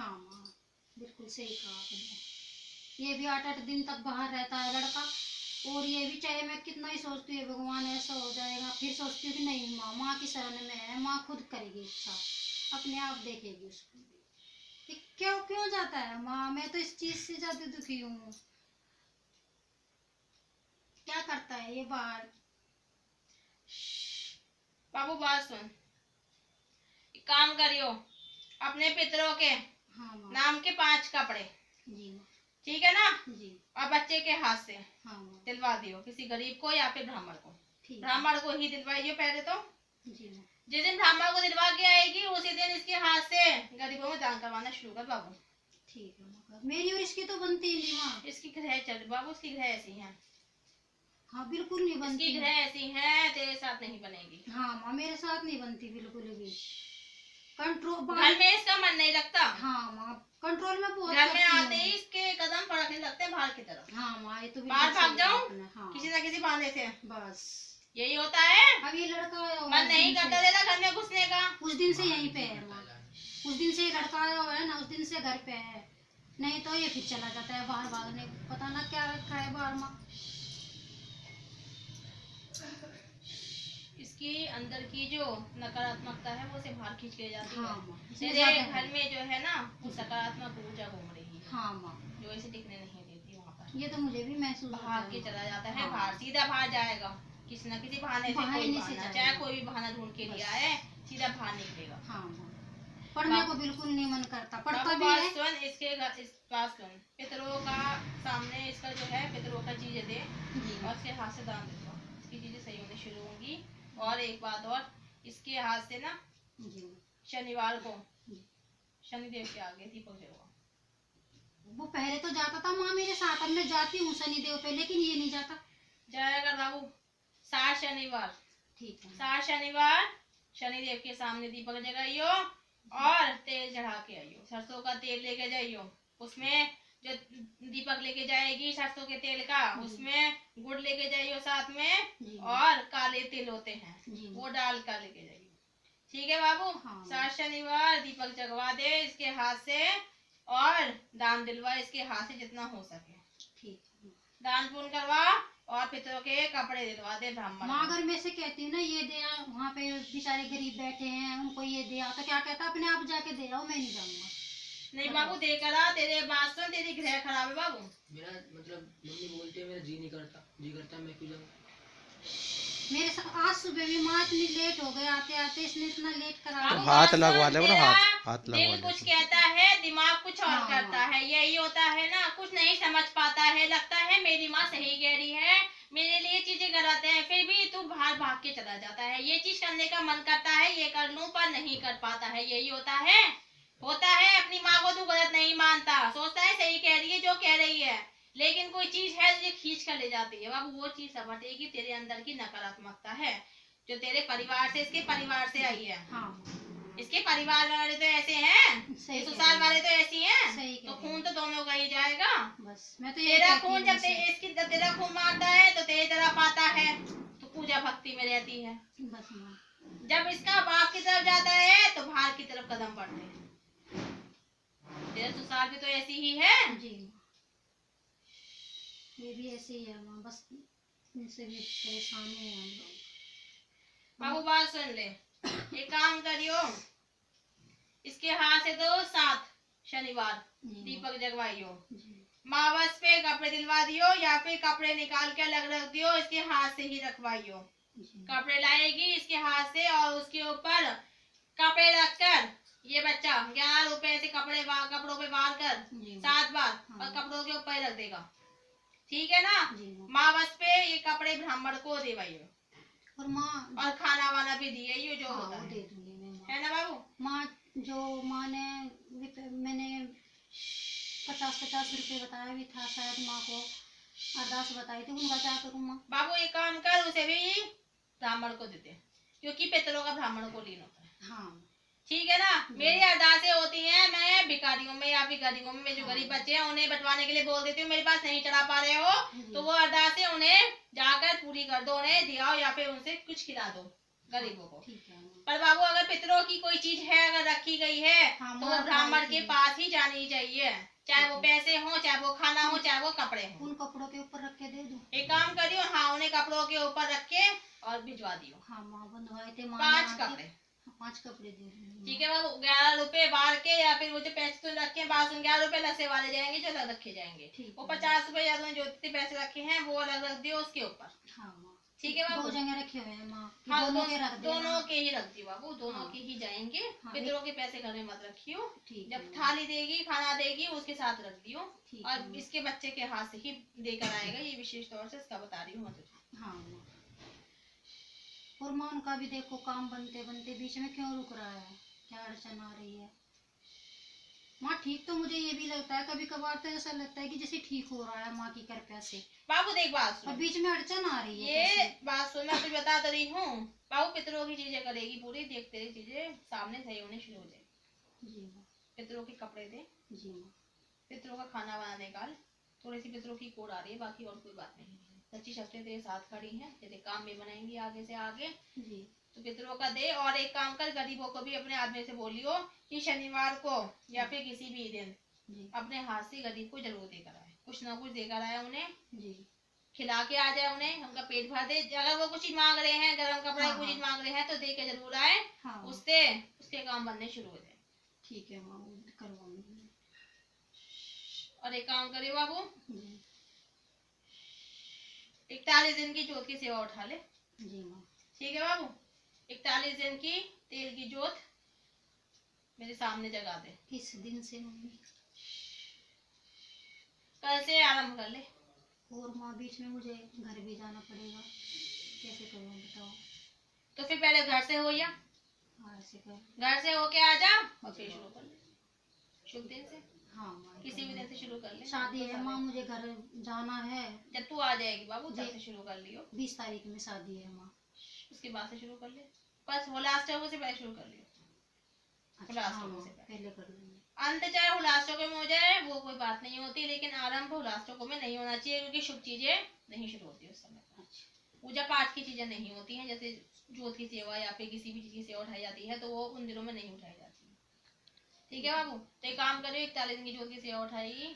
हाँ माँ, बिल्कुल सही कहा आपने। ये भी 8-8 दिन तक बाहर रहता है लड़का, और ये भी, चाहे मैं कितना ही सोचती हूँ भगवान ऐसा हो जाएगा, फिर सोचती हूँ कि नहीं माँ, माँ की शरण में है, माँ खुद करेगी इच्छा, अपने आप देखेगी उसको भी कि क्यों क्यों जाता है माँ। मैं तो इस चीज से ज्यादा दुखी हूँ। क्या करता है ये बाहर। बाबू बात सुन, एक काम करियो, अपने पितरों के हाँ माँ। नाम के 5 कपड़े, जी माँ। ठीक है ना, जी। और बच्चे के हाथ से हाँ माँ। दिलवा दियो, किसी गरीब को या फिर ब्राह्मण को। ठीक। ब्राह्मण को ही दिलवाइयो पहले तो। जी माँ। जिस दिन ब्राह्मण को दिलवा के आएगी उसी दिन इसके हाथ से गरीबों में दान करवाना शुरू कर बाबू। ठीक है माँ। मेरी और इसकी तो बनती ही नहीं माँ। इसकी ग्रह चल बाबू, इसकी ग्रह ऐसी है। हाँ बिल्कुल नहीं बनती। इसकी ग्रह ऐसी है, तेरे साथ नहीं बनेगी। हाँ माँ, मेरे साथ नहीं बनती बिल्कुल भी। कंट्रोल घर में इसका मन नहीं लगता। हाँ माँ, कंट्रोल में बहुत घर में आते ही इसके कदम फड़कने लगते हैं बाहर की तरफ। हाँ माँ, ये तो बाहर भाग जाऊं हाँ। किसी न किसी बहाने से, बस यही होता है। अब ये लड़का मन नहीं करता तेरा घर में घुसने का। उस दिन से यहीं पे है माँ, उस दिन से ये लड़का आया हुआ है ना, उस दिन से घर पे है, नहीं तो ये फिर चला जाता है बाहर भागने, पता ना क्या रखा है बाहर माँ। इसकी अंदर की जो नकारात्मकता है वो से बाहर खींच के जाती हाँ है। तेरे घर में जो है ना वो सकारात्मक ऊर्जा घूम रही है। हाँ माँ, जो इसे टिकने नहीं देती वहाँ पर। ये तो मुझे भी महसूस भाग के चला जाता है। हाँ। बाहर सीधा बाहर जाएगा, किसी न किसी बहाने से, कोई बहाना, चाहे कोई भी बहाना ढूंढ के लिया है, सीधा बाहर निकलेगा। हाँ, पढ़ने को बिल्कुल नहीं मन करता, पढ़ता भी है। सुन, इसके इस बात सुन, पितरों का सामने इसका जो है पितरों का चीजें दे और इसके हाथ से दान दे दो, इसकी चीजें सही होने शुरू होंगी। और एक बात और, इसके हाथ से ना शनिवार को शनिदेव के आगे दीपक जलवा। वो पहले तो जाता था माँ मेरे साथ, अब मैं जाती हूँ शनिदेव पे, लेकिन ये नहीं जाता। जाएगा बाबू 7 शनिवार। ठीक है। 7 शनिवार शनिदेव के सामने दीपक जगाइयो और तेल चढ़ा के आइयो, सरसों का तेल लेके जाइयो। उसमें जो दीपक लेके जाएगी सरसों के तेल का, उसमें गुड़ लेके जाइयो साथ में, और काले तिल होते हैं वो डाल कर लेके जाइयो। ठीक है बाबू। हाँ। 7 शनिवार दीपक जगवा दे इसके हाथ से, और दान दिलवा इसके हाथ से जितना हो सके। ठीक। दान पुण्य करवा और पितरों के कपड़े दिलवा दे ब्राह्मण। माँ अगर मैं से कहती हूँ ना ये दे, वहाँ पे बेचारे गरीब बैठे हैं उनको ये दे, तो क्या कहता अपने आप जाके दे आओ, मैं नहीं जाऊंगा। नहीं बाबू दे करा, तेरे बात सुन, तेरी ग्रह खराब है बाबू। मेरा मतलब मम्मी बोलते हैं मेरा जी नहीं करता, जी करता मैं क्यों जाऊँ। मेरे आज सुबह भी माँ इतनी लेट हो गए आते आते, इसने इतना लेट करा। तो हाथ लगवा ले ना, हाथ लगवा ले। दिल कुछ कहता है, दिमाग कुछ और करता है, यही होता है ना, कुछ नहीं समझ पाता है, लगता है मेरी माँ सही कह रही है, मेरे लिए चीजें कराते हैं, फिर भी तू बाहर भाग के चला जाता है। ये चीज करने का मन करता है, ये कर लूं पर नहीं कर पाता है, यही होता है। अपनी माँ को तू गलत नहीं मानता, सोचता है सही कह रही है जो कह रही है, लेकिन कोई चीज है जो खींच कर ले जाती है बाबू, वो चीज समझेगी तेरे अंदर की नकारात्मकता है जो तेरे परिवार से, इसके परिवार से आई है। हाँ। इसके परिवार वाले तो ऐसे हैं, ससुराल वाले तो ऐसी हैं, तो खून तो दोनों का ही जाएगा। बस मैं तो तेरा खून जब तेरा खून मारता है तो तेरी तरफ आता है, तो पूजा भक्ति में रहती है। बस जब इसका बाप की तरफ जाता है तो बाहर की तरफ कदम पड़ते हैं। तेरा ससुराल भी तो ऐसी ही है जी, ये भी ऐसे ही है माँ, बस इनसे भी परेशान है हम लोग। बाबू बात सुन ले, एक काम करियो, इसके हाथ से तो 7 शनिवार दीपक जगवाइयो, मावस पे कपड़े दिलवा दियो या फिर कपड़े निकाल के अलग रख दियो, इसके हाथ से ही रखवाइयो। कपड़े लाएगी इसके हाथ से और उसके ऊपर कपड़े रखकर, ये बच्चा 11 रुपए से कपड़ों पे बांध कर 7 बार और कपड़ों के ऊपर रख देगा, ठीक है ना। मावस पे ये कपड़े ब्राह्मण को देवाइयो, और माँ और खाना वाना भी दिए जो होता है, दे दूंगी है ना बाबू। माँ जो माँ ने मैंने 50-50 रुपए बताया भी था शायद, माँ को अरदास बताई थी, उनका क्या करूँ माँ। बाबू एक काम कर, उसे भी ब्राह्मण को देते, क्योंकि पितरों का ब्राह्मण को लीन होता है। हाँ ठीक है ना। मेरी अरदासें होती हैं, मैं भिखारियों में या फिर गरीबों में, जो गरीब बच्चे हैं उन्हें बंटवाने के लिए बोल देती हूँ, मेरे पास नहीं चढ़ा पा रहे हो तो वो अरदासें उन्हें जाकर पूरी कर दो, उन्हें दिलाओ या फिर उनसे कुछ खिला दो गरीबों को। पर बाबू अगर पितरों की कोई चीज है अगर रखी गई है तो वो ब्राह्मण ईश्वर के पास ही जानी चाहिए, चाहे वो पैसे हो, चाहे वो खाना हो, चाहे वो कपड़े हो। उन कपड़ों के ऊपर रख के दे दूं? एक काम करियो, हाँ उन्हें कपड़ों के ऊपर रख के और भिजवा दियो। हाँ माँ, बंधवाए थे माँ 5 ने आके। कपड़े, 5 कपड़े दे दूंगी। ठीक है बाबू। 11 रुपए बाल के, या फिर वो जो पैसे तो रखे 11 रुपए लसे वाले जाएंगे जो अलग रखे जाएंगे। ठीक वो है। 50 रुपए या जो जितने पैसे रखे हैं वो अलग रख दियो उसके ऊपर। हाँ माँ, ठीक है बाबू। 2 जगह रखे हुए हैं माँ, कि हाँ दोनों के रख देना? दोनों के ही रख दियो बाबू, दोनों हाँ। के ही जाएंगे। हाँ, पितरों के पैसे घर में मत रखियो। ठीक जब है। थाली देगी, खाना देगी, उसके साथ रख दियो। ठीक और है। इसके बच्चे के हाथ से ही देकर आएगा, ये विशेष तौर से इसका बता रही हूँ मैं तुझे। हाँ माँ। और माँ उनका भी देखो काम बनते बनते बीच में क्यों रुक रहा है, क्या अड़चन आ रही है? माँ ठीक तो मुझे ये भी लगता है, कभी कभार तो ऐसा लगता है कि जैसे ठीक हो रहा है माँ की कृपा से, बाबू देख बात और सुन, बीच में अड़चन आ रही है। ये कैसे? बात सुन, मैं तुझे बता तो रही हूँ। बाबू पितरों की चीजें करेगी पूरी, देख तेरी चीजें सामने सही होने शुरू हो जाएगी। जी माँ। पितरों के कपड़े दे, जी माँ। पितरों का खाना वाना निकाल। थोड़ी सी पितरों की कोड आ रही है, बाकी और कोई बात नहीं है। सच्ची शक्ति तेरे साथ खड़ी है, तेरे काम भी बनाएंगी आगे से आगे। जी। तो पितरों का दे, और एक काम कर, गरीबों को भी अपने आदमी से बोलियो कि शनिवार को या फिर किसी भी दिन जी। अपने हाथ से गरीब को जरूर देकर आए, कुछ ना कुछ देकर आए उन्हें, जी। खिला के आ जाए उन्हें, उनका पेट भर दे। अगर वो कुछ चीज मांग रहे हैं, गर्म कपड़ा हाँ, कुछ चीज हाँ। मांग रहे हैं तो दे के जरूर आए। हाँ माँ। उससे उसके काम बनने शुरू हो जाए। ठीक है माँ, वो करवाऊंगी। और एक काम करियो बाबू, जी। 41 दिन की जोत की सेवा उठा ले। जी माँ। ठीक है बाबू, 41 दिन की तेल की जोत मेरे सामने जगा दे। किस दिन से मम्मी? कल से आरंभ कर ले। और माँ बीच में मुझे घर भी जाना पड़ेगा, कैसे करूँ बताओ? तो फिर पहले घर से हो, या हाँ ऐसे कर। घर से होके आ जा और फिर शुरू कर ले शुभ दिन से, हाँ माँ, किसी भी दिन से शुरू कर ले। शादी है माँ, मुझे घर जाना है। जब तू आ जाएगी बाबू तब जी। से शुरू कर लियो। 20 तारीख में शादी है माँ। उसके बाद से शुरू कर ले, बस हुलासों से पहले शुरू कर लियो। अच्छा हुलास हाँ चौको माँ, से पहले। पहले कर लूँगी। अंत चाहे हुलास चौको में हो जाए वो कोई बात नहीं होती, लेकिन आरंभ हुलास चौको में नहीं होना चाहिए, क्योंकि शुभ चीजें नहीं शुरू होती उस समय। अच्छा। पूजा पाठ की चीजें नहीं होती हैं, जैसे जोत की सेवा या फिर किसी भी चीज की सेवा उठाई जाती है तो वो उन दिनों में नहीं उठाई जाती है। ठीक है बाबू, तो एक काम करियो, 41 दिन की जोत की सेवा उठाएगी